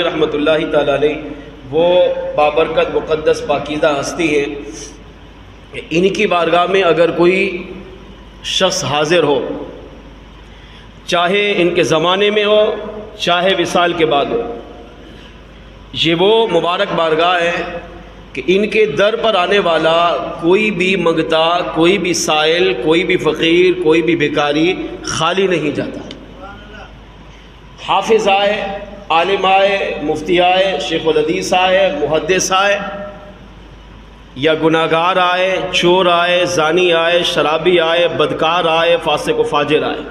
رحمۃ اللہ تعالیٰ علیہ وہ بابرکت مقدس پاکیزہ ہستی ہے، ان کی بارگاہ میں اگر کوئی شخص حاضر ہو، چاہے ان کے زمانے میں ہو چاہے وصال کے بعد ہو، یہ وہ مبارک بارگاہ ہے کہ ان کے در پر آنے والا کوئی بھی منگتا، کوئی بھی سائل، کوئی بھی فقیر، کوئی بھی بھکاری خالی نہیں جاتا۔ حافظ آئے، عالم آئے، مفتی آئے، شیخ الحدیث آئے، محدث آئے، یا گناہگار آئے، چور آئے، زانی آئے، شرابی آئے، بدکار آئے، فاسق و فاجر آئے،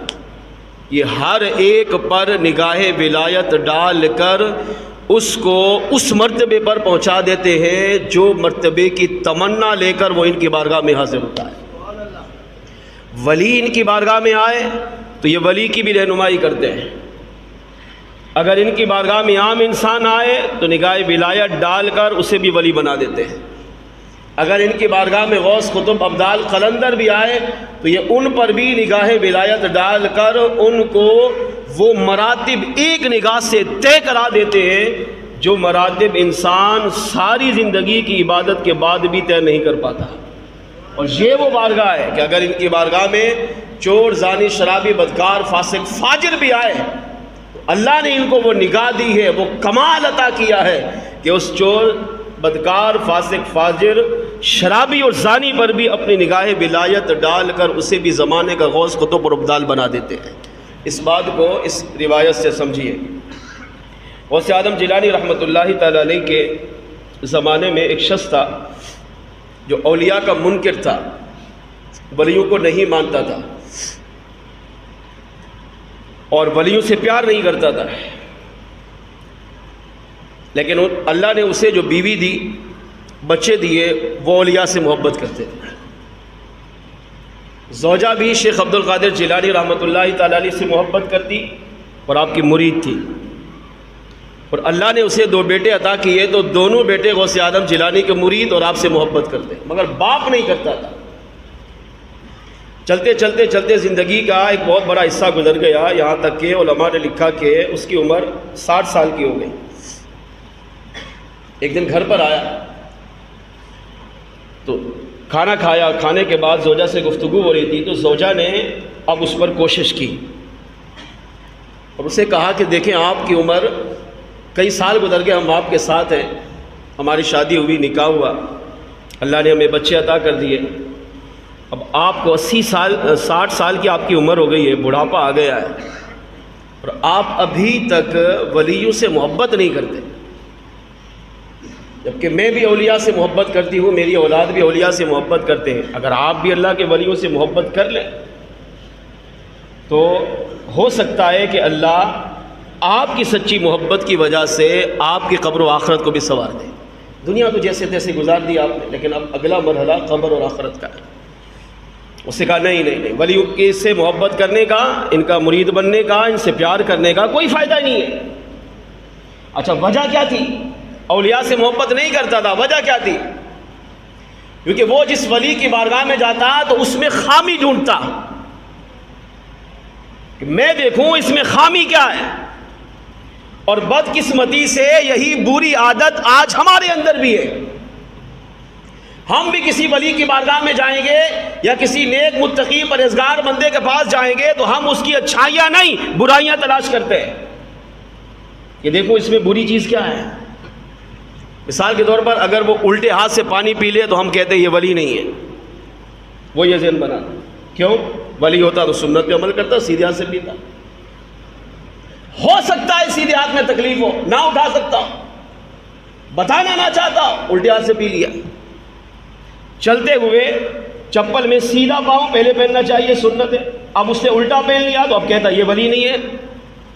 یہ ہر ایک پر نگاہ ولایت ڈال کر اس کو اس مرتبے پر پہنچا دیتے ہیں جو مرتبے کی تمنا لے کر وہ ان کی بارگاہ میں حاضر ہوتا ہے۔ ولی ان کی بارگاہ میں آئے تو یہ ولی کی بھی رہنمائی کرتے ہیں، اگر ان کی بارگاہ میں عام انسان آئے تو نگاہ ولایت ڈال کر اسے بھی ولی بنا دیتے ہیں، اگر ان کی بارگاہ میں غوث قطب ابدال قلندر بھی آئے تو یہ ان پر بھی نگاہ ولایت ڈال کر ان کو وہ مراتب ایک نگاہ سے طے کرا دیتے ہیں جو مراتب انسان ساری زندگی کی عبادت کے بعد بھی طے نہیں کر پاتا۔ اور یہ وہ بارگاہ ہے کہ اگر ان کی بارگاہ میں چور، زانی، شرابی، بدکار، فاسق، فاجر بھی آئے، اللہ نے ان کو وہ نگاہ دی ہے، وہ کمال عطا کیا ہے کہ اس چور، بدکار، فاسق، فاجر، شرابی اور زانی پر بھی اپنی نگاہ ولایت ڈال کر اسے بھی زمانے کا غوث قطب اور ابدال بنا دیتے ہیں۔ اس بات کو اس روایت سے سمجھیے۔ غوث اعظم جیلانی رحمۃ اللہ تعالیٰ علیہ کے زمانے میں ایک شخص تھا جو اولیاء کا منکر تھا، ولیوں کو نہیں مانتا تھا اور ولیوں سے پیار نہیں کرتا تھا، لیکن اللہ نے اسے جو بیوی دی، بچے دیے، وہ اولیاء سے محبت کرتے تھے۔ زوجہ بھی شیخ عبد القادر جیلانی رحمۃ اللہ تعالیٰ علیہ سے محبت کرتی اور آپ کی مرید تھی، اور اللہ نے اسے 2 بیٹے عطا کیے تو دونوں بیٹے غوث اعظم جیلانی کے مرید اور آپ سے محبت کرتے، مگر باپ نہیں کرتا تھا۔ چلتے چلتے چلتے زندگی کا ایک بہت بڑا حصہ گزر گیا، یہاں تک کہ علماء نے لکھا کہ اس کی عمر 60 سال کی ہو گئی۔ ایک دن گھر پر آیا تو کھانا کھایا، کھانے کے بعد زوجہ سے گفتگو ہو رہی تھی تو زوجہ نے اب اس پر کوشش کی اور اسے کہا کہ دیکھیں آپ کی عمر کئی سال گزر گئے، ہم آپ کے ساتھ ہیں، ہماری شادی ہوئی، نکاح ہوا، اللہ نے ہمیں بچے عطا کر دیے، اب آپ کو 60 سال کی آپ کی عمر ہو گئی ہے، بڑھاپا آ گیا ہے، اور آپ ابھی تک ولیوں سے محبت نہیں کرتے، جبکہ میں بھی اولیاء سے محبت کرتی ہوں، میری اولاد بھی اولیاء سے محبت کرتے ہیں، اگر آپ بھی اللہ کے ولیوں سے محبت کر لیں تو ہو سکتا ہے کہ اللہ آپ کی سچی محبت کی وجہ سے آپ کی قبر و آخرت کو بھی سنوار دے۔ دنیا تو جیسے تیسے گزار دی آپ نے، لیکن اب اگلا مرحلہ قبر اور آخرت کا ہے۔ اس نے کہا نہیں، ولیوں کے سے محبت کرنے کا، ان کا مرید بننے کا، ان سے پیار کرنے کا کوئی فائدہ نہیں ہے۔ اچھا وجہ کیا تھی؟ اولیاء سے محبت نہیں کرتا تھا، وجہ کیا تھی؟ کیونکہ وہ جس ولی کی بارگاہ میں جاتا تو اس میں خامی ڈھونڈتا کہ میں دیکھوں اس میں خامی کیا ہے، اور بدقسمتی سے یہی بری عادت آج ہمارے اندر بھی ہے۔ ہم بھی کسی ولی کی بارگاہ میں جائیں گے یا کسی نیک متقی پرہیزگار بندے کے پاس جائیں گے تو ہم اس کی اچھائیاں نہیں برائیاں تلاش کرتے ہیں کہ دیکھو اس میں بری چیز کیا ہے۔ مثال کے طور پر اگر وہ الٹے ہاتھ سے پانی پی لے تو ہم کہتے ہیں یہ ولی نہیں ہے، وہ یہ ذہن بنا، کیوں؟ ولی ہوتا تو سنت پہ عمل کرتا، سیدھے ہاتھ سے پیتا۔ ہو سکتا ہے سیدھے ہاتھ میں تکلیف ہو، نہ اٹھا سکتا ہو، بتانا نہ چاہتا ہو، الٹے ہاتھ سے پی لیا۔ چلتے ہوئے چپل میں سیدھا پاؤں پہلے پہننا چاہیے، سنت ہے، اب اس نے الٹا پہن لیا تو اب کہتا یہ ولی نہیں ہے،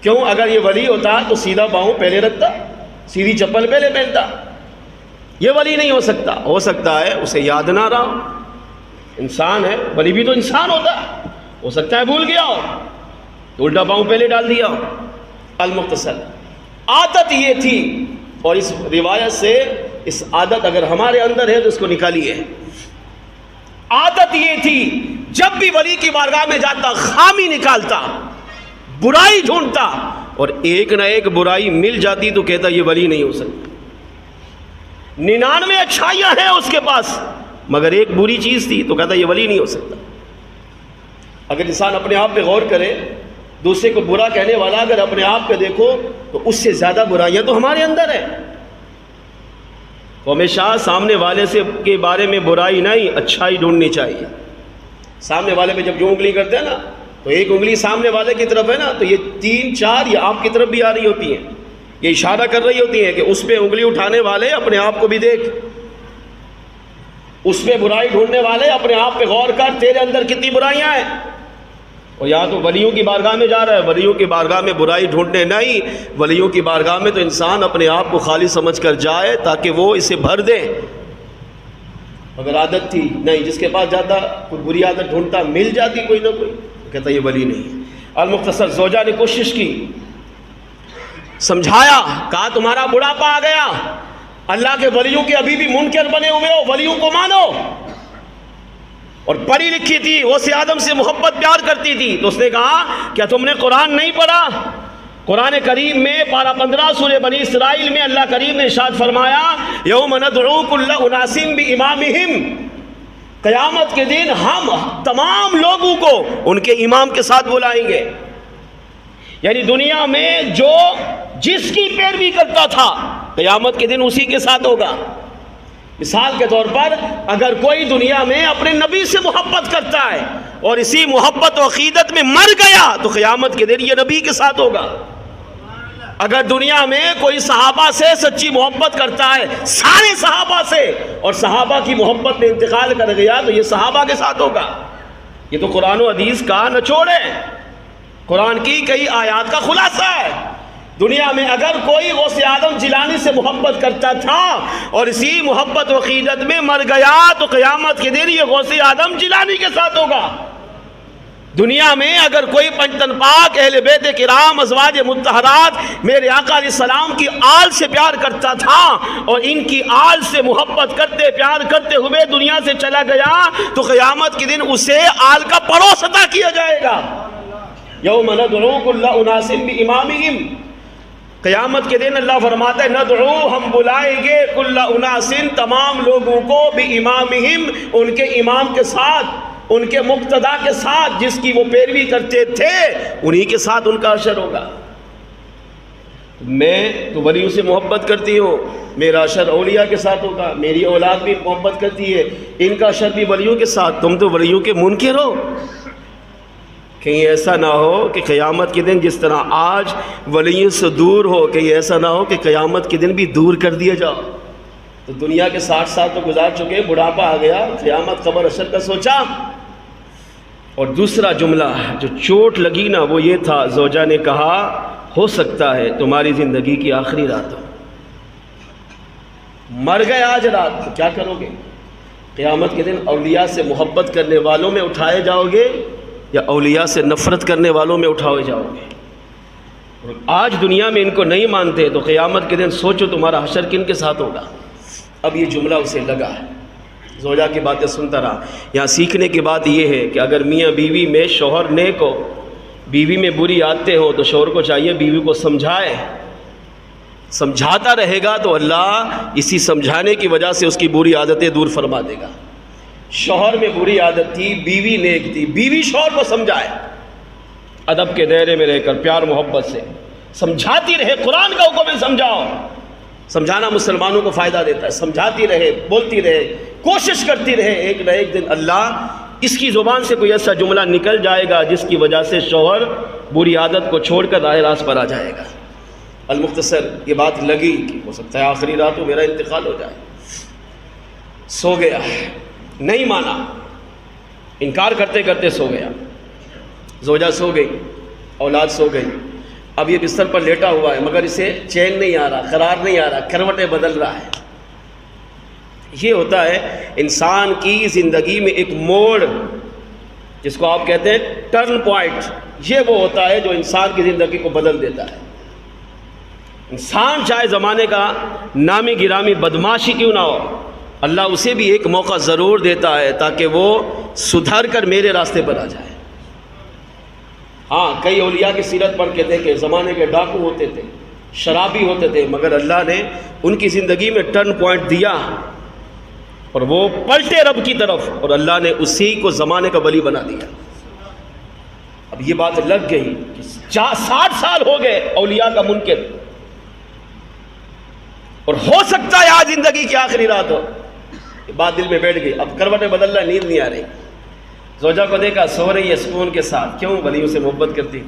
کیوں؟ اگر یہ ولی ہوتا تو سیدھا پاؤں پہلے رکھتا، سیدھی چپل پہلے پہنتا، یہ ولی نہیں ہو سکتا۔ ہو سکتا ہے اسے یاد نہ رہا، انسان ہے، ولی بھی تو انسان ہوتا، ہو سکتا ہے بھول گیا ہو تو الٹا پاؤں پہلے ڈال دیا ہو۔ المختصر عادت یہ تھی، اور اس روایت سے اس عادت اگر ہمارے اندر ہے تو اس کو نکالیے۔ عادت یہ تھی جب بھی ولی کی بارگاہ میں جاتا خامی نکالتا، برائی ڈھونڈتا، اور ایک نہ ایک برائی مل جاتی تو کہتا یہ ولی نہیں ہو سکتا۔ 99 اچھائیاں ہیں اس کے پاس مگر ایک بری چیز تھی تو کہتا یہ ولی نہیں ہو سکتا۔ اگر انسان اپنے آپ پہ غور کرے، دوسرے کو برا کہنے والا اگر اپنے آپ پہ دیکھو تو اس سے زیادہ برائیاں تو ہمارے اندر ہیں۔ تو ہمیشہ سامنے والے سے کے بارے میں برائی نہیں، اچھائی ڈھونڈنی چاہیے۔ سامنے والے پہ جب جو انگلی کرتے ہیں نا تو ایک انگلی سامنے والے کی طرف ہے نا تو یہ 3 4 یہ آپ کی طرف بھی آ رہی ہوتی ہیں، یہ اشارہ کر رہی ہوتی ہیں کہ اس پہ انگلی اٹھانے والے اپنے آپ کو بھی دیکھ، اس پہ برائی ڈھونڈنے والے اپنے آپ پہ غور کر، تیرے اندر کتنی برائیاں ہیں۔ اور یا تو ولیوں کی بارگاہ میں جا رہا ہے، ولیوں کی بارگاہ میں برائی ڈھونڈنے نہیں، ولیوں کی بارگاہ میں تو انسان اپنے آپ کو خالی سمجھ کر جائے تاکہ وہ اسے بھر دے۔ اگر عادت تھی نہیں، جس کے پاس جاتا کوئی بری عادت ڈھونڈتا، مل جاتی کوئی نہ کوئی، کہتا یہ ولی نہیں۔ المختصر زوجہ نے کوشش کی، سمجھایا، کہا تمہارا بڑھاپا آ گیا، اللہ کے ولیوں کے ابھی بھی منکر بنے ہوئے ہو، ولیوں کو مانو۔ اور پڑھی لکھی تھی، وہ سے آدم سے محبت پیار کرتی تھی، تو اس نے کہا کیا تم نے قرآن نہیں پڑھا؟ قرآن کریم میں پارہ 15 سورہ بنی اسرائیل میں اللہ کریم نے ارشاد فرمایا یوم ندعو کل اناس بامامہم، قیامت کے دن ہم تمام لوگوں کو ان کے امام کے ساتھ بلائیں گے۔ یعنی دنیا میں جو جس کی پیروی کرتا تھا قیامت کے دن اسی کے ساتھ ہوگا۔ مثال کے طور پر اگر کوئی دنیا میں اپنے نبی سے محبت کرتا ہے اور اسی محبت و عقیدت میں مر گیا تو قیامت کے دن یہ نبی کے ساتھ ہوگا۔ اگر دنیا میں کوئی صحابہ سے سچی محبت کرتا ہے، سارے صحابہ سے، اور صحابہ کی محبت میں انتقال کر گیا تو یہ صحابہ کے ساتھ ہوگا۔ یہ تو قرآن و حدیث کا نچوڑ ہے، قرآن کی کئی آیات کا خلاصہ ہے۔ دنیا میں اگر کوئی غوث اعظم جیلانی سے محبت کرتا تھا اور اسی محبت و عقیدت میں مر گیا تو قیامت کے دن یہ غوث اعظم جیلانی کے ساتھ ہوگا۔ دنیا میں اگر کوئی پنجتن پاک اہل بیت کرام ازواج مطہرات میرے آقا علیہ السلام کی آل سے پیار کرتا تھا اور ان کی آل سے محبت کرتے پیار کرتے ہوئے دنیا سے چلا گیا تو قیامت کے دن اسے آل کا پڑوس عطا کیا جائے گا۔ یوم ندعو کل اناس بامامہم، قیامت کے دن اللہ فرماتا ہے ندعو، ہم بلائیں گے کل اناس، تمام لوگوں کو، بامامہم، ان کے امام کے ساتھ، ان کے مقتدا کے ساتھ، جس کی وہ پیروی کرتے تھے انہی کے ساتھ ان کا حشر ہوگا۔ میں تو ولیوں سے محبت کرتی ہوں، میرا حشر اولیاء کے ساتھ ہوگا، میری اولاد بھی محبت کرتی ہے، ان کا حشر بھی ولیوں کے ساتھ۔ تم تو ولیوں کے منکر ہو۔ کہیں ایسا نہ ہو کہ قیامت کے دن جس طرح آج ولیوں سے دور ہو، کہیں ایسا نہ ہو کہ قیامت کے دن بھی دور کر دیا جاؤ۔ تو دنیا کے 60 سال تو گزار چکے، بڑھاپا آ گیا، قیامت قبر حشر کا سوچا۔ اور دوسرا جملہ جو چوٹ لگی نا وہ یہ تھا، زوجہ نے کہا ہو سکتا ہے تمہاری زندگی کی آخری رات ہو، مر گئے آج رات تو کیا کرو گے؟ قیامت کے دن اولیاء سے محبت کرنے والوں میں اٹھائے جاؤ گے یا اولیاء سے نفرت کرنے والوں میں اٹھائے جاؤ گے؟ آج دنیا میں ان کو نہیں مانتے تو قیامت کے دن سوچو تمہارا حشر کن کے ساتھ ہوگا۔ اب یہ جملہ اسے لگا ہے، زوجہ کی باتیں سنتا رہا۔ یہاں سیکھنے کی بات یہ ہے کہ اگر میاں بیوی میں شوہر نیک ہو، بیوی میں بری عادتیں ہو تو شوہر کو چاہیے بیوی کو سمجھائے، سمجھاتا رہے گا تو اللہ اسی سمجھانے کی وجہ سے اس کی بری عادتیں دور فرما دے گا۔ شوہر میں بری عادت تھی، بیوی نیک تھی، بیوی شوہر کو سمجھائے، ادب کے دائرے میں رہ کر پیار محبت سے سمجھاتی رہے، قرآن کا حکم ہے سمجھاؤ۔ سمجھانا مسلمانوں کو فائدہ دیتا ہے، سمجھاتی رہے، بولتی رہے، کوشش کرتی رہے، ایک نہ ایک دن اللہ اس کی زبان سے کوئی ایسا جملہ نکل جائے گا جس کی وجہ سے شوہر بری عادت کو چھوڑ کر راہ راست پر آ جائے گا۔ المختصر یہ بات لگی کہ ہو سکتا ہے آخری رات کو میرا انتقال ہو جائے۔ سو گیا، نہیں مانا، انکار کرتے کرتے سو گیا۔ زوجہ سو گئی، اولاد سو گئی، اب یہ بستر پر لیٹا ہوا ہے مگر اسے چین نہیں آ رہا، قرار نہیں آ رہا، کروٹیں بدل رہا ہے۔ یہ ہوتا ہے انسان کی زندگی میں ایک موڑ، جس کو آپ کہتے ہیں ٹرن پوائنٹ، یہ وہ ہوتا ہے جو انسان کی زندگی کو بدل دیتا ہے۔ انسان چاہے زمانے کا نامی گرامی بدماشی کیوں نہ ہو، اللہ اسے بھی ایک موقع ضرور دیتا ہے تاکہ وہ سدھر کر میرے راستے پر آ جائے۔ ہاں کئی اولیاء کی سیرت پڑھ کے دیکھے، زمانے کے ڈاکو ہوتے تھے، شرابی ہوتے تھے، مگر اللہ نے ان کی زندگی میں ٹرن پوائنٹ دیا اور وہ پلٹے رب کی طرف، اور اللہ نے اسی کو زمانے کا ولی بنا دیا۔ اب یہ بات لگ گئی کہ 60 سال ہو گئے اولیاء کا منکر، اور ہو سکتا ہے آج زندگی کی آخری رات ہو، یہ بات دل میں بیٹھ گئی۔ اب کروٹیں بدل رہا ہے، نیند نہیں آ رہی، زوجہ کو دیکھا سو رہی ہے سکون کے ساتھ، کیوں؟ ولیوں سے محبت کرتی۔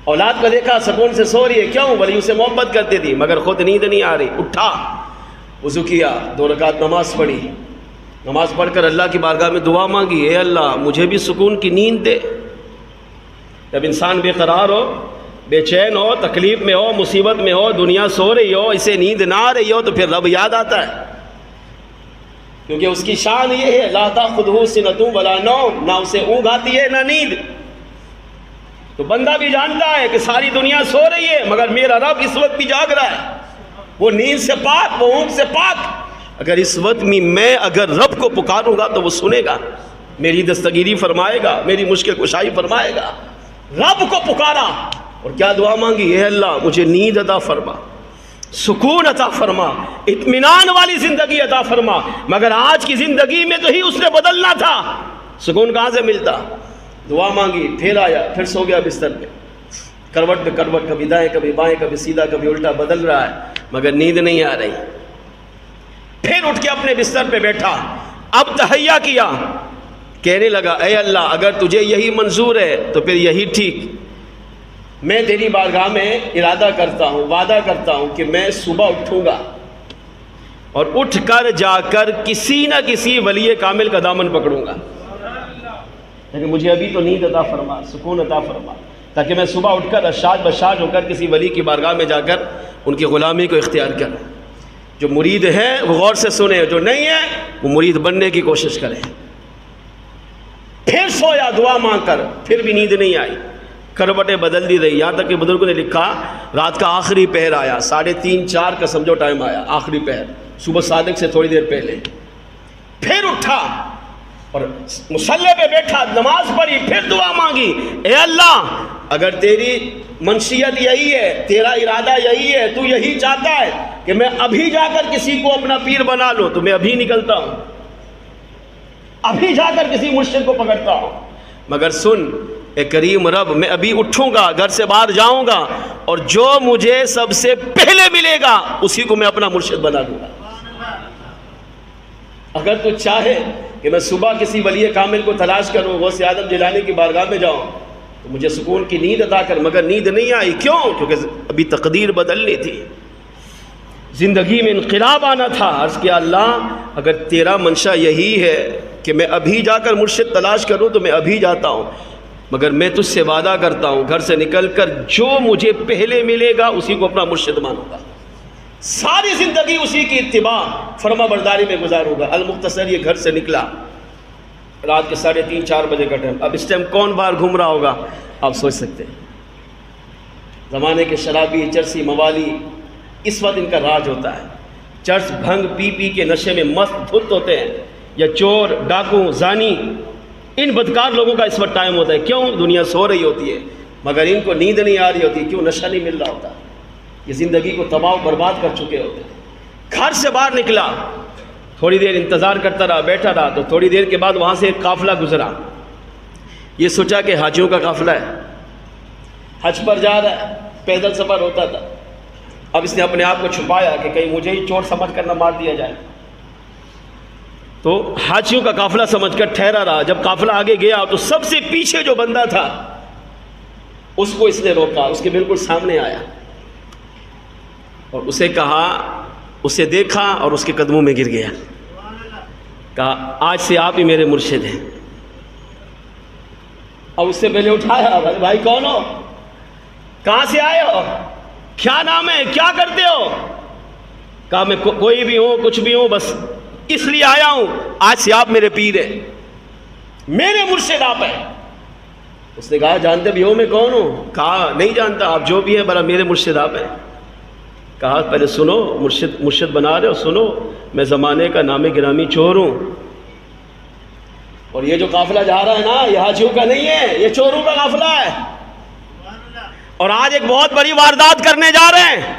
اولاد کو دیکھا سکون سے سو رہی ہے، کیوں؟ ولیوں سے محبت کرتی تھی، مگر خود نیند نہیں آ رہی۔ اٹھا، وضو کیا، 2 رکعت نماز پڑھی، نماز پڑھ کر اللہ کی بارگاہ میں دعا مانگی، اے اللہ مجھے بھی سکون کی نیند دے۔ جب انسان بے قرار ہو، بے چین ہو، تکلیف میں ہو، مصیبت میں ہو، دنیا سو رہی ہو، اسے نیند نہ آ رہی ہو، تو پھر رب یاد آتا ہے، کیونکہ اس کی شان یہ ہے لا تأخذہ سنۃ ولا نوم، نہ اسے اونگ آتی ہے نہ نیند۔ تو بندہ بھی جانتا ہے کہ ساری دنیا سو رہی ہے، مگر میرا رب اس وقت بھی جاگ رہا ہے، وہ نیند سے پاک، وہ اونگ سے پاک۔ اگر اس وقت میں اگر رب کو پکاروں گا تو وہ سنے گا، میری دستگیری فرمائے گا، میری مشکل کشائی فرمائے گا۔ رب کو پکارا اور کیا دعا مانگی؟ اے اللہ مجھے نیند عطا فرما، سکون عطا فرما، اطمینان والی زندگی عطا فرما۔ مگر آج کی زندگی میں تو ہی اس نے بدلنا تھا، سکون کہاں سے ملتا؟ دعا مانگی، پھر آیا، پھر سو گیا بستر پہ، کروٹ پہ کروٹ، کبھی دائیں کبھی بائیں، کبھی سیدھا کبھی الٹا بدل رہا ہے، مگر نیند نہیں آ رہی۔ پھر اٹھ کے اپنے بستر پہ بیٹھا، اب تہیا کیا، کہنے لگا اے اللہ اگر تجھے یہی منظور ہے تو پھر یہی ٹھیک، میں تیری بارگاہ میں ارادہ کرتا ہوں، وعدہ کرتا ہوں کہ میں صبح اٹھوں گا اور اٹھ کر جا کر کسی نہ کسی ولی کامل کا دامن پکڑوں گا، لیکن مجھے ابھی تو نیند عطا فرما، سکون عطا فرما، تاکہ میں صبح اٹھ کر اشاج بشاج ہو کر کسی ولی کی بارگاہ میں جا کر ان کی غلامی کو اختیار کروں۔ جو مرید ہے وہ غور سے سنے، جو نہیں ہے وہ مرید بننے کی کوشش کرے۔ پھر سویا دعا مانگ کر، پھر بھی نیند نہیں آئی، کروٹیں بدل دی رہی، یہاں تک کہ بزرگوں نے لکھا رات کا آخری پہر آیا، 3:30 4 کا سمجھو ٹائم آیا، آخری پہر، صبح صادق سے تھوڑی دیر پہلے۔ پھر اٹھا اور مصلی پہ بیٹھا، نماز پڑھی، پھر دعا مانگی، اے اللہ اگر تیری منشیت یہی ہے، تیرا ارادہ یہی ہے، تو یہی چاہتا ہے کہ میں ابھی جا کر کسی کو اپنا پیر بنا لوں، تو میں ابھی نکلتا ہوں، ابھی جا کر کسی مرشد کو پکڑتا ہوں۔ مگر سن اے کریم رب، میں ابھی اٹھوں گا، گھر سے باہر جاؤں گا، اور جو مجھے سب سے پہلے ملے گا اسی کو میں اپنا مرشد بنا دوں گا۔ اگر تو چاہے کہ میں صبح کسی ولی کامل کو تلاش کروں، غوث اعظم جیلانی کی بارگاہ میں جاؤں، تو مجھے سکون کی نیند عطا کر، مگر نیند نہیں آئی، کیوں؟ کیونکہ ابھی تقدیر بدلنی تھی، زندگی میں انقلاب آنا تھا۔ عرض کیا اللہ اگر تیرا منشا یہی ہے کہ میں ابھی جا کر مرشد تلاش کروں تو میں ابھی جاتا ہوں، مگر میں تجھ سے وعدہ کرتا ہوں گھر سے نکل کر جو مجھے پہلے ملے گا اسی کو اپنا مرشد مانوں گا، ساری زندگی اسی کی اتباع فرما برداری میں گزاروں گا۔ المختصر یہ گھر سے نکلا رات کے 3:30 4 بجے کا ٹائم۔ اب اس ٹائم کون باہر گھوم رہا ہوگا آپ سوچ سکتے ہیں، زمانے کے شرابی، چرسی، موالی، اس وقت ان کا راج ہوتا ہے، چرس بھنگ پی پی کے نشے میں مست دھت ہوتے ہیں، یا چور، ڈاکو، زانی، ان بدکار لوگوں کا اس وقت ٹائم ہوتا ہے۔ کیوں؟ دنیا سو رہی ہوتی ہے، مگر ان کو نیند نہیں آ رہی ہوتی، کیوں؟ نشہ نہیں مل رہا ہوتا، یہ زندگی کو تباہ و برباد کر چکے ہوتے ہیں۔ گھر سے باہر نکلا، تھوڑی دیر انتظار کرتا رہا، بیٹھا رہا، تو تھوڑی دیر کے بعد وہاں سے ایک قافلہ گزرا، یہ سوچا کہ حاجیوں کا قافلہ ہے، حج پر جا رہا ہے، پیدل سفر ہوتا تھا، اب اس نے اپنے آپ کو چھپایا کہ کہیں مجھے ہی چور سمجھ کر نہ مار دیا جائے، تو حاجیوں کا قافلہ سمجھ کر ٹھہرا رہا۔ جب قافلہ آگے گیا تو سب سے پیچھے جو بندہ تھا اس کو اس نے روکا، اس کے بالکل سامنے آیا اور اسے کہا، اسے دیکھا اور اس کے قدموں میں گر گیا، کہا آج سے آپ ہی میرے مرشد ہیں۔ اب اس سے پہلے اٹھایا، بھائی کون ہو، کہاں سے آئے ہو، کیا نام ہے، کیا کرتے ہو؟ کہا میں کوئی بھی ہوں، کچھ بھی ہوں، بس اس لیے آیا ہوں، آج سے آپ میرے پیر ہیں، میرے مرشد آپ ہیں۔ اس نے کہا جانتے بھی ہو میں کون ہوں؟ کہا نہیں جانتا، آپ جو بھی ہیں بھلا میرے مرشد آپ ہیں۔ کہا پہلے سنو، مرشد بنا رہے ہو، سنو، میں زمانے کا نام گرامی چور ہوں، اور یہ جو قافلہ جا رہا ہے نا، یہ حاجیوں کا نہیں ہے، یہ چوروں کا قافلہ ہے. اور آج ایک بہت بڑی واردات کرنے جا رہے ہیں.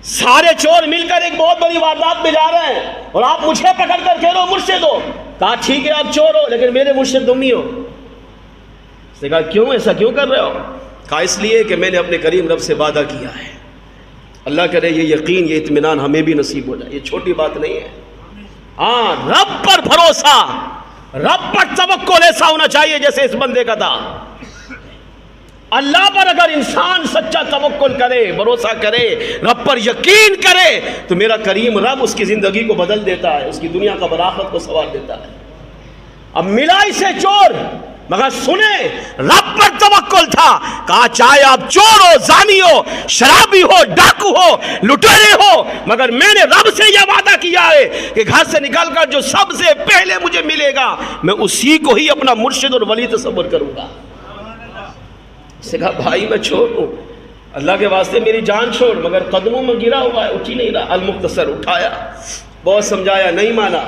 سارے چور مل کر ایک بہت بڑی واردات میں جا رہے ہیں، اور آپ مجھے پکڑ کر کہہ رہے ہو مرشد ہو. کہا ٹھیک ہے آپ چور ہو، لیکن میرے مرشد تم ہی ہو. اس نے کہا کیوں، ایسا کیوں کر رہے ہو؟ کہا اس لیے کہ میں نے اپنے کریم رب سے وعدہ کیا ہے. اللہ کرے یہ یقین، یہ اطمینان ہمیں بھی نصیب ہو جائے. یہ چھوٹی بات نہیں ہے. ہاں، رب پر بھروسہ، رب پر توکل ایسا ہونا چاہیے جیسے اس بندے کا تھا. اللہ پر اگر انسان سچا توکل کرے، بھروسہ کرے، رب پر یقین کرے، تو میرا کریم رب اس کی زندگی کو بدل دیتا ہے، اس کی دنیا کا برآخرت کو سنوار دیتا ہے. اب ملا اسے چور، مگر سنیں رب پر توکل تھا. کہا چاہے آپ چور ہو، زانی ہو، شرابی ہو، ڈاکو ہو، لٹیرے ہو، مگر میں نے رب سے یہ وعدہ کیا ہے کہ گھر سے نکل کر جو سب سے پہلے مجھے ملے گا میں اسی کو ہی اپنا مرشد اور ولی تصور کروں گا. اس نے کہا بھائی میں چور ہوں، اللہ کے واسطے میری جان چھوڑ. مگر قدموں میں گرا ہوا ہے، اٹھ ہی نہیں رہا. المختصر اٹھایا، بہت سمجھایا، نہیں مانا.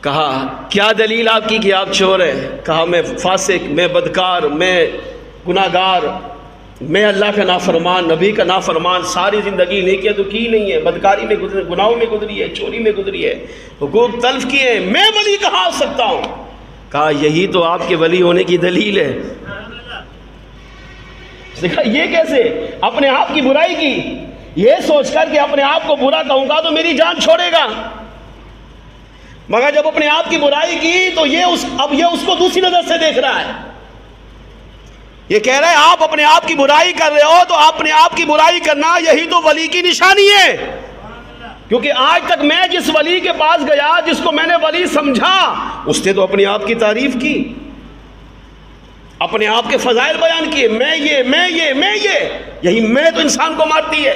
کہا کیا دلیل آپ کی کہ آپ چور ہیں؟ کہا میں فاسق، میں بدکار، میں گناہگار، میں اللہ کا نافرمان، نبی کا نافرمان، ساری زندگی نیکیاں تو کی نہیں ہے، بدکاری میں گزری، گناہوں میں گزری ہے، چوری میں گزری ہے، حقوق تلف کیے ہیں، میں ولی کہاں ہو سکتا ہوں؟ کہا یہی تو آپ کے ولی ہونے کی دلیل ہے. کہا یہ کیسے؟ اپنے آپ کی برائی کی، یہ سوچ کر کہ اپنے آپ کو برا کہوں گا تو میری جان چھوڑے گا. مگر جب اپنے آپ کی برائی کی تو اب یہ اس کو دوسری نظر سے دیکھ رہا ہے. یہ کہہ رہا ہے آپ اپنے آپ کی برائی کر رہے ہو، تو اپنے آپ کی برائی کرنا یہی تو ولی کی نشانی ہے. کیونکہ آج تک میں جس ولی کے پاس گیا، جس کو میں نے ولی سمجھا، اس نے تو اپنے آپ کی تعریف کی، اپنے آپ کے فضائل بیان کیے، میں یہ یہی میں تو انسان کو مارتی ہے.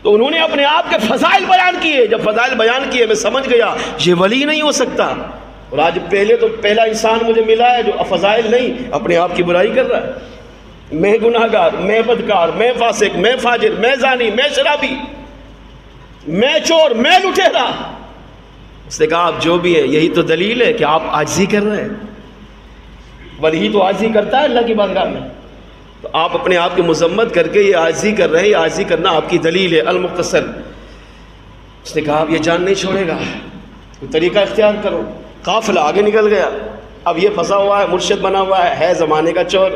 تو انہوں نے اپنے آپ کے فضائل بیان کیے. جب فضائل بیان کیے میں سمجھ گیا یہ ولی نہیں ہو سکتا. اور آج پہلا انسان مجھے ملا ہے جو فضائل نہیں، اپنے آپ کی برائی کر رہا ہے. میں گناہگار، میں بدکار، میں فاسق، میں فاجر، میں زانی، میں شرابی، میں چور، میں لٹیرا. اس نے کہا آپ جو بھی ہے یہی تو دلیل ہے کہ آپ عاجزی کر رہے ہیں. ولی تو عاجزی کرتا ہے اللہ کی بارگاہ میں، تو آپ اپنے آپ کی مذمت کر کے یہ عاجزی کر رہے ہیں. یہ عاجزی کرنا آپ کی دلیل ہے. المختصر. اس نے کہا اب یہ جان نہیں چھوڑے گا، کوئی طریقہ اختیار کرو. قافلہ آگے نکل گیا. اب یہ پھنسا ہوا ہے، مرشد بنا ہوا ہے زمانے کا چور.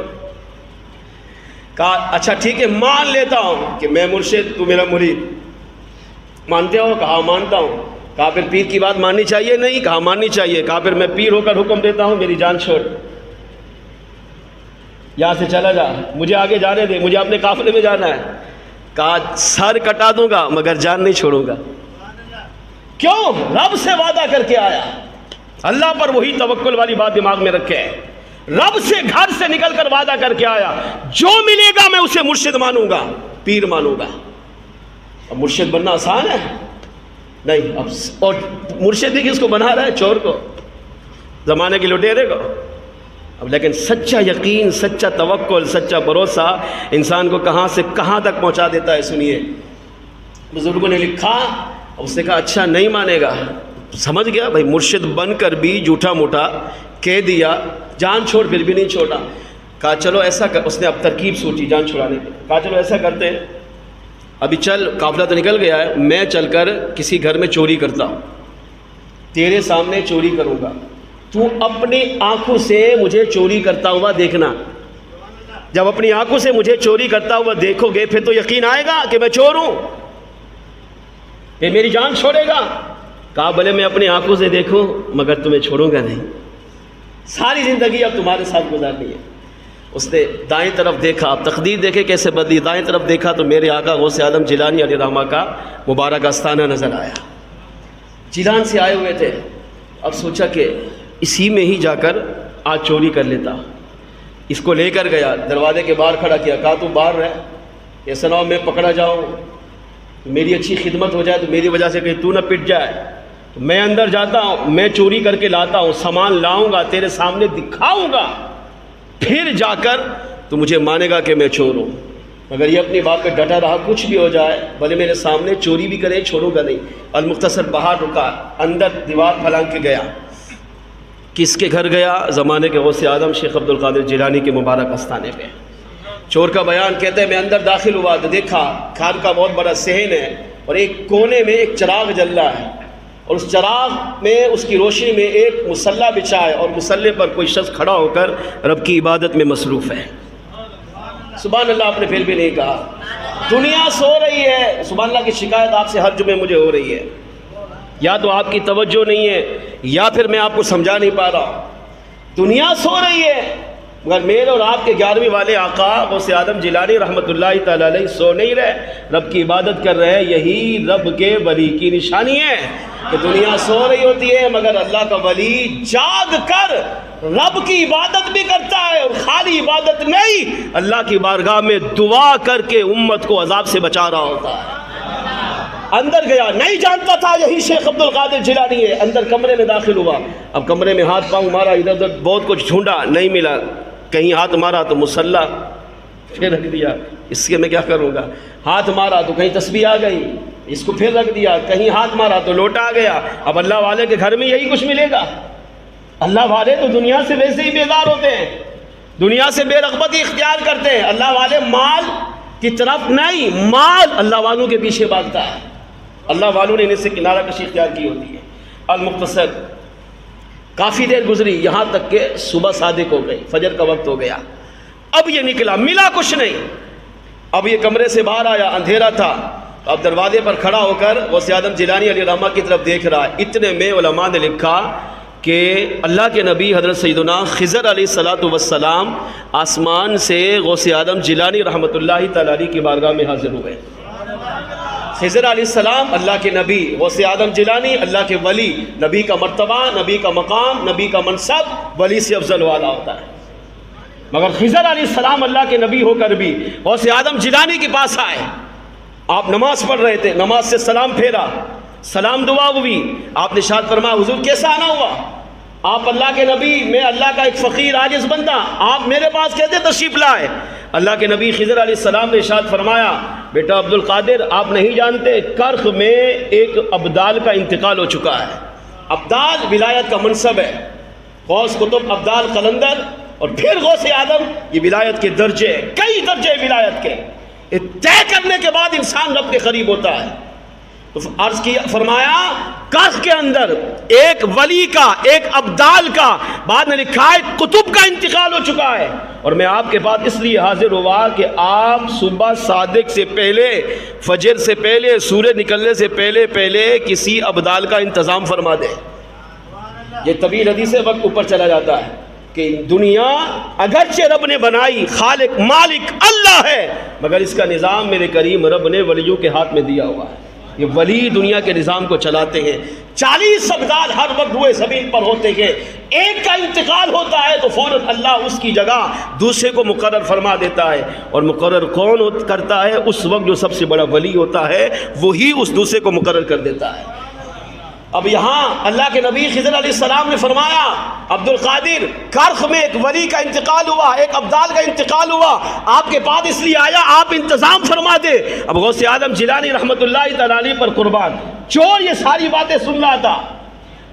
کہا اچھا ٹھیک ہے مان لیتا ہوں کہ میں مرشد، تو میرا مرید. مانتے ہو؟ کہا مانتا ہوں. کہا پھر پیر کی بات ماننی چاہیے؟ نہیں. کہا ماننی چاہیے. کہا پھر میں پیر ہو کر حکم دیتا ہوں میری جان چھوڑ، یہاں سے چلا جا، مجھے آگے جانے دے، مجھے اپنے قافلے میں جانا ہے. کہا سر کٹا دوں گا مگر جان نہیں چھوڑوں گا. کیوں؟ رب سے وعدہ کر کے آیا. اللہ پر وہی توکل والی بات دماغ میں رکھے. رب سے گھر سے نکل کر وعدہ کر کے آیا، جو ملے گا میں اسے مرشد مانوں گا، پیر مانوں گا. اب مرشد بننا آسان ہے؟ نہیں. اب اور مرشد بھی کس کو بنا رہا ہے؟ چور کو، زمانے کے لٹیرے کو. اب لیکن سچا یقین، سچا توکل، سچا بھروسہ انسان کو کہاں سے کہاں تک پہنچا دیتا ہے. سنیے بزرگوں نے لکھا. اب اس نے کہا اچھا نہیں مانے گا. سمجھ گیا بھائی مرشد بن کر بھی جھوٹا موٹا کہہ دیا، جان چھوڑ، پھر بھی نہیں چھوڑا. کہا چلو ایسا کر، اس نے اب ترکیب سوچی جان چھڑانے کی. کہا چلو ایسا کرتے ہیں، ابھی چل، قافلہ تو نکل گیا ہے، میں چل کر کسی گھر میں چوری کرتا ہوں، تیرے سامنے چوری کروں گا، تو اپنی آنکھوں سے مجھے چوری کرتا ہوا دیکھنا. جب اپنی آنکھوں سے مجھے چوری کرتا ہوا دیکھو گے پھر تو یقین آئے گا کہ میں چور ہوں، پھر میری جان چھوڑے گا. کہا بھلے میں اپنی آنکھوں سے دیکھوں مگر تمہیں چھوڑوں گا نہیں، ساری زندگی اب تمہارے ساتھ گزارنی ہے. اس نے دائیں طرف دیکھا. اب تقدیر دیکھے کیسے بدلی. دائیں طرف دیکھا تو میرے آقا غوث اعظم جیلانی علیہ رحمہ کا مبارک آستانہ نظر آیا. جیلان سے آئے ہوئے تھے. اب سوچا کہ اسی میں ہی جا کر آج چوری کر لیتا. اس کو لے کر گیا، دروازے کے باہر کھڑا کیا. کہا تو باہر رہ، ایسا نہ ہو میں پکڑا جاؤں، میری اچھی خدمت ہو جائے تو میری وجہ سے کہیں تو نہ پٹ جائے. تو میں اندر جاتا ہوں، میں چوری کر کے لاتا ہوں، سامان لاؤں گا، تیرے سامنے دکھاؤں گا، پھر جا کر تو مجھے مانے گا کہ میں چور ہوں. مگر یہ اپنی بات پہ ڈٹا رہا، کچھ بھی ہو جائے بھلے میرے سامنے چوری بھی کرے چھوڑوں گا نہیں۔ المختصر باہر رکا، اندر دیوار پھلانگ کے گیا۔ کس کے گھر گیا؟ زمانے کے غوث اعظم شیخ عبد القادر جیلانی کے مبارک استانے پہ۔ چور کا بیان کہتے ہیں میں اندر داخل ہوا تو دیکھا خان کا بہت بڑا صحن ہے اور ایک کونے میں ایک چراغ جل رہا ہے، اور اس چراغ میں اس کی روشنی میں ایک مصلی بچھا ہے، اور مصلی پر کوئی شخص کھڑا ہو کر رب کی عبادت میں مصروف ہے۔ سبحان اللہ، آپ نے پھر بھی نہیں کہا۔ دنیا سو رہی ہے، سبحان اللہ کی شکایت آپ سے ہر جمعے مجھے ہو رہی ہے، یا تو آپ کی توجہ نہیں ہے یا پھر میں آپ کو سمجھا نہیں پا رہا ہوں۔ دنیا سو رہی ہے مگر میرے اور آپ کے 11ویں والے آقا غوث اعظم جیلانی رحمۃ اللہ تعالی علیہ سو نہیں رہے، رب کی عبادت کر رہے ہیں۔ یہی رب کے ولی کی نشانی ہے کہ دنیا سو رہی ہوتی ہے مگر اللہ کا ولی جاگ کر رب کی عبادت بھی کرتا ہے، اور خالی عبادت نہیں، اللہ کی بارگاہ میں دعا کر کے امت کو عذاب سے بچا رہا ہوتا ہے۔ اندر گیا، نہیں جانتا تھا یہی شیخ عبد القادر جیلانی ہے۔ اندر کمرے میں داخل ہوا، اب کمرے میں ہاتھ پاؤں مارا، ادھر ادھر بہت کچھ ڈھونڈا، نہیں ملا۔ کہیں ہاتھ مارا تو مصلی پھر رکھ دیا، اس کے میں کیا کروں گا۔ ہاتھ مارا تو کہیں تسبیح آ گئی، اس کو پھر رکھ دیا۔ کہیں ہاتھ مارا تو لوٹا آ گیا۔ اب اللہ والے کے گھر میں یہی کچھ ملے گا؟ اللہ والے تو دنیا سے ویسے ہی بیزار ہوتے ہیں، دنیا سے بے رغبتی اختیار کرتے ہیں۔ اللہ والے مال کی طرف نہیں، مال اللہ والوں کے پیچھے بھاگتا ہے۔ اللہ والوں نے ان سے کنارہ کشی اختیار کی ہوتی ہے۔ المختصر کافی دیر گزری، یہاں تک کہ صبح صادق ہو گئی، فجر کا وقت ہو گیا۔ اب یہ نکلا، ملا کچھ نہیں۔ اب یہ کمرے سے باہر آیا، اندھیرا تھا، اب دروازے پر کھڑا ہو کر غوث اعظم جیلانی علیہ الرحمہ کی طرف دیکھ رہا ہے۔ اتنے میں علماء نے لکھا کہ اللہ کے نبی حضرت سیدنا خضر علیہ الصلوۃ والسلام آسمان سے غوث اعظم جیلانی رحمۃ اللہ تعالی علیہ کی بارگاہ میں حاضر ہوئے۔ خضر علیہ السلام اللہ کے نبی، غوث اعظم جیلانی اللہ کے ولی، نبی کا مرتبہ، نبی کا مقام، نبی کا منصب ولی سے افضل والا ہوتا ہے۔ مگر خضر علیہ السلام اللہ کے نبی ہو کر بھی غوث اعظم جیلانی کے پاس آئے۔ آپ نماز پڑھ رہے تھے، نماز سے سلام پھیرا، سلام دعا ہوئی، آپ نے ارشاد فرمایا حضور کیسا آنا ہوا؟ آپ اللہ کے نبی، میں اللہ کا ایک فقیر عاجز بندہ، آپ میرے پاس کیسے تشریف لائے؟ اللہ کے نبی خضر علیہ السلام نے ارشاد فرمایا بیٹا عبد القادر، آپ نہیں جانتے کرخ میں ایک ابدال کا انتقال ہو چکا ہے۔ ابدال ولایت کا منصب ہے، غوث قطب ابدال قلندر اور پھر غوث اعظم، یہ ولایت کے درجے، کئی درجے ولایت کے، یہ طے کرنے کے بعد انسان رب کے قریب ہوتا ہے۔ تو عرض کیا، فرمایا کرخ کے اندر ایک ولی کا، ایک ابدال کا، بعد میں لکھا ہے قطب کا انتقال ہو چکا ہے، اور میں آپ کے پاس اس لیے حاضر ہوا کہ آپ صبح صادق سے پہلے، فجر سے پہلے، سورج نکلنے سے پہلے پہلے کسی ابدال کا انتظام فرما دیں۔ یہ طویل حدیث وقت اوپر چلا جاتا ہے کہ دنیا اگرچہ رب نے بنائی، خالق مالک اللہ ہے، مگر اس کا نظام میرے کریم رب نے ولیوں کے ہاتھ میں دیا ہوا ہے۔ یہ ولی دنیا کے نظام کو چلاتے ہیں۔ 40 ابدال ہر وقت روئے زمین پر ہوتے ہیں، ایک کا انتقال ہوتا ہے تو فوراً اللہ اس کی جگہ دوسرے کو مقرر فرما دیتا ہے، اور مقرر کون کرتا ہے؟ اس وقت جو سب سے بڑا ولی ہوتا ہے وہی اس دوسرے کو مقرر کر دیتا ہے۔ اب یہاں اللہ کے نبی خضر علیہ السلام نے فرمایا عبد القادر کرخ میں ایک ولی کا انتقال ہوا، ایک ابدال کا انتقال ہوا، آپ کے بعد اس لیے آیا آپ انتظام فرما دے۔ اب غوث اعظم جیلانی رحمۃ اللہ تعالی علیہ پر قربان، چور یہ ساری باتیں سن رہا تھا،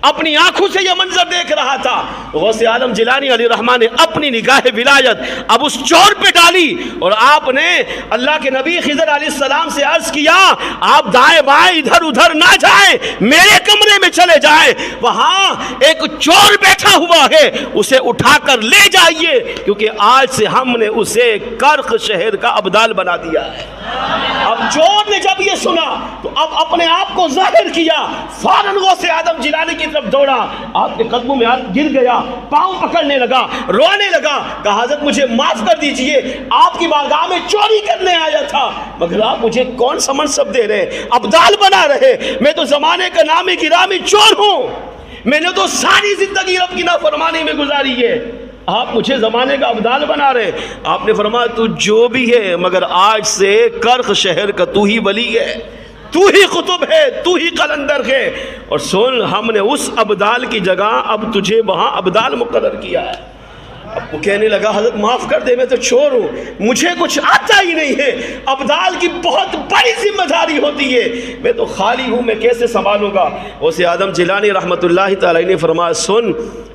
اپنی آنکھوں سے یہ منظر دیکھ رہا تھا۔ غوث اعظم جیلانی علیہ الرحمٰن نے اپنی نگاہ ولایت اب اس چور پہ ڈالی، اور آپ نے اللہ کے نبی خضر علیہ السلام سے عرض کیا آپ دائیں بائیں ادھر ادھر نہ جائیں، میرے کمرے میں چلے جائیں، وہاں ایک چور بیٹھا ہوا ہے، اسے اٹھا کر لے جائیے، کیونکہ آج سے ہم نے اسے کرخ شہر کا ابدال بنا دیا ہے۔ اب چور نے جب یہ سنا تو اب اپنے آپ کو ظاہر کیا، فوراً غوث اعظم جیلانی کی طرف دوڑا، آپ کے قدموں میں ہاتھ گر گیا، پاؤں پکڑنے لگا، رونے لگا، کہا حضرت مجھے معاف کر دیجئے، آپ کی بارگاہ میں چوری کرنے آیا تھا، مگر آپ مجھے کون سا منصب دے رہے، ابدال بنا رہے، میں تو زمانے کا نامی گرامی چور ہوں، میں نے تو ساری زندگی رب کی نافرمانی میں گزاری ہے، آپ مجھے زمانے کا ابدال بنا رہے۔ آپ نے فرمایا تو جو بھی ہے، مگر آج سے کرخ شہر کا تو ہی ولی ہے، تو ہی قطب ہے، تو ہی قلندر ہے، اور سن ہم نے اس ابدال کی جگہ اب تجھے وہاں ابدال مقرر کیا ہے۔ اب وہ کہنے لگا حضرت معاف کر دے، میں تو چور ہوں، مجھے کچھ آتا ہی نہیں ہے، ابدال کی بہت بڑی ذمہ داری ہوتی ہے، میں تو خالی ہوں، میں کیسے سنبھالوں گا؟ غوث اعظم جیلانی رحمۃ اللہ تعالی نے فرمایا سن،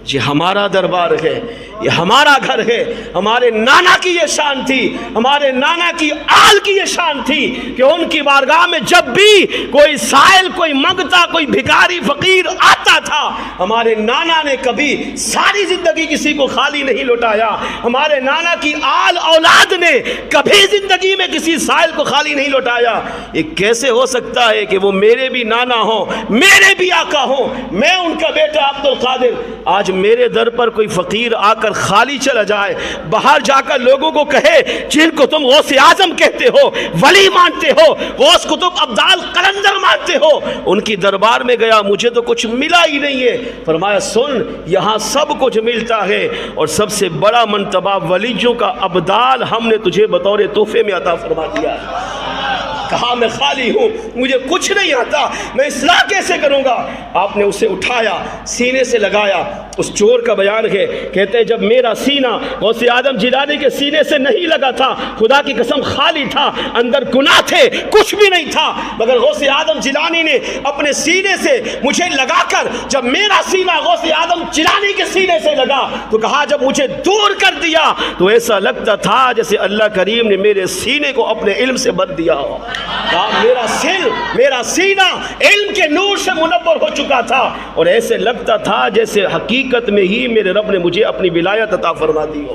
یہ ہمارا دربار ہے، یہ ہمارا گھر ہے، ہمارے نانا کی یہ شان تھی، ہمارے نانا کی آل کی یہ شان تھی کہ ان کی بارگاہ میں جب بھی کوئی سائل، کوئی منگتا، کوئی بھکاری فقیر آتا تھا، ہمارے نانا نے کبھی ساری زندگی کسی کو خالی نہیں لوٹایا، ہمارے نانا کی آل اولاد نے کبھی زندگی میں کسی سائل کو خالی نہیں لوٹایا۔ یہ کیسے ہو سکتا ہے کہ وہ میرے بھی نانا ہوں، میرے بھی آقا ہوں، میں ان کا بیٹا عبد القادر، آج میرے در پر کوئی فقیر آ کر خالی چلا جائے، باہر جا کر لوگوں کو کہے جن کو تم غوث اعظم کہتے ہو، ولی مانتے ہو، غوث کتب ابدال قلندر مانتے ہو، ان کی دربار میں گیا، مجھے تو کچھ ملا ہی نہیں ہے۔ فرمایا سن، یہاں سب کچھ ملتا ہے، اور سب سے بڑا منتبہ ولیوں کا ابدال ہم نے تجھے بطور تحفے میں عطا فرما دیا۔ کہا میں خالی ہوں، مجھے کچھ نہیں آتا، میں اصلاح کیسے کروں گا؟ آپ نے اسے اٹھایا، سینے سے لگایا۔ اس چور کا بیان ہے، کہتے ہیں جب میرا سینہ غوث اعظم جیلانی کے سینے سے نہیں لگا تھا، خدا کی قسم خالی تھا، اندر گناہ تھے، کچھ بھی نہیں تھا، مگر غوث اعظم جیلانی نے اپنے سینے سے مجھے لگا کر، جب میرا سینہ غوث اعظم جیلانی کے سینے سے لگا تو کہا جب مجھے دور کر دیا تو ایسا لگتا تھا جیسے اللہ کریم نے میرے سینے کو اپنے علم سے بھر دیا ہو۔ میرا سینہ علم کے نور سے منور ہو چکا تھا، اور ایسے لگتا تھا جیسے حقیقت میں ہی میرے رب نے مجھے اپنی ولایت عطا فرما دی ہو۔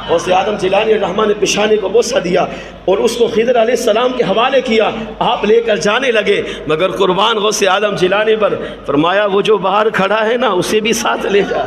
غوث اعظم جیلانی الرحمن نے پیشانی کو بوسہ دیا اور اس کو خضر علیہ السلام کے حوالے کیا، آپ لے کر جانے لگے، مگر قربان غوث اعظم جیلانی پر، فرمایا وہ جو باہر کھڑا ہے نا اسے بھی ساتھ لے جا۔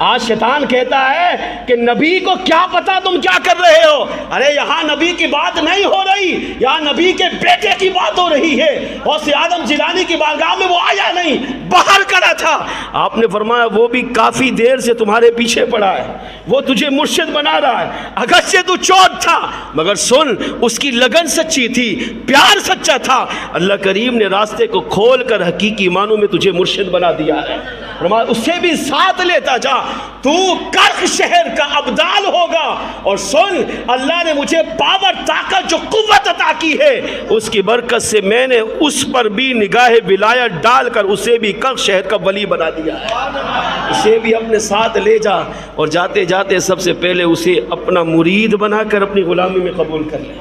آج شیطان کہتا ہے کہ نبی کو کیا پتا تم کیا کر رہے ہو، ارے یہاں نبی کی بات نہیں ہو رہی، یہاں نبی کے بیٹے کی بات ہو رہی ہے۔ غوث اعظم جیلانی کی بارگاہ میں وہ آیا نہیں، باہر کھڑا تھا۔ آپ نے فرمایا وہ بھی کافی دیر سے تمہارے پیچھے پڑا ہے، وہ تجھے مرشد بنا رہا ہے، اگرچہ تو چور تھا مگر سن، اس کی لگن سچی تھی، پیار سچا تھا، اللہ کریم نے راستے کو کھول کر حقیقی معنوں میں تجھے مرشد بنا دیا ہے۔ فرمایا اسے بھی ساتھ لیتا جا، تو کرخ شہر کا ابدال ہوگا، اور سن اللہ نے مجھے پاور، طاقت، جو قوت عطا کی ہے اس کی برکت سے میں نے اس پر بھی نگاہ ولایت ڈال کر اسے بھی کرخ شہر کا ولی بنا دیا ہے۔ اسے بھی اپنے ساتھ لے جا، اور جاتے جاتے سب سے پہلے اسے اپنا مرید بنا کر اپنی غلامی میں قبول کر لے۔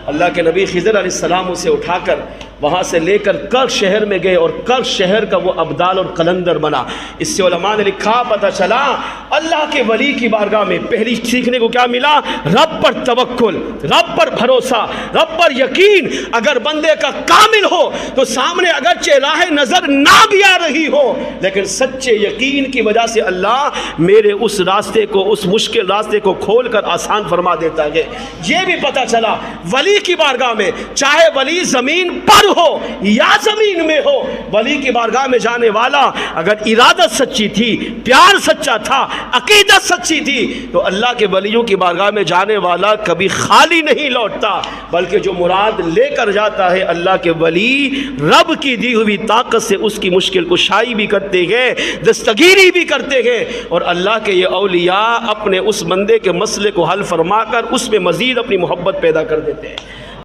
اللہ کے نبی خضر علیہ السلام اسے اٹھا کر وہاں سے لے کر کرخ شہر میں گئے، اور کرخ شہر کا وہ ابدال اور قلندر بنا۔ اس سے علماء نے لکھا، پتہ چلا اللہ کے ولی کی بارگاہ میں پہلی سیکھنے کو کیا ملا؟ رب پر توکل، رب پر بھروسہ، رب پر یقین۔ اگر بندے کا کامل ہو تو سامنے اگرچہ راہ نظر نہ بھی آ رہی ہو، لیکن سچے یقین کی وجہ سے اللہ میرے اس راستے کو، اس مشکل راستے کو کھول کر آسان فرما دیتا ہے۔ یہ بھی پتہ چلا ولی کی بارگاہ میں، چاہے ولی زمین پر ہو یا زمین میں ہو، ولی کی بارگاہ میں جانے والا اگر ارادت سچی تھی، پیار سچا تھا، عقیدت سچی تھی، تو اللہ کے ولیوں کی بارگاہ میں جانے والا کبھی خالی نہیں لوٹتا، بلکہ جو مراد لے کر جاتا ہے اللہ کے ولی رب کی دی ہوئی طاقت سے اس کی مشکل کشائی بھی کرتے ہیں، دستگیری بھی کرتے ہیں، اور اللہ کے یہ اولیاء اپنے اس بندے کے مسئلے کو حل فرما کر اس میں مزید اپنی محبت پیدا کر دیتے ہیں۔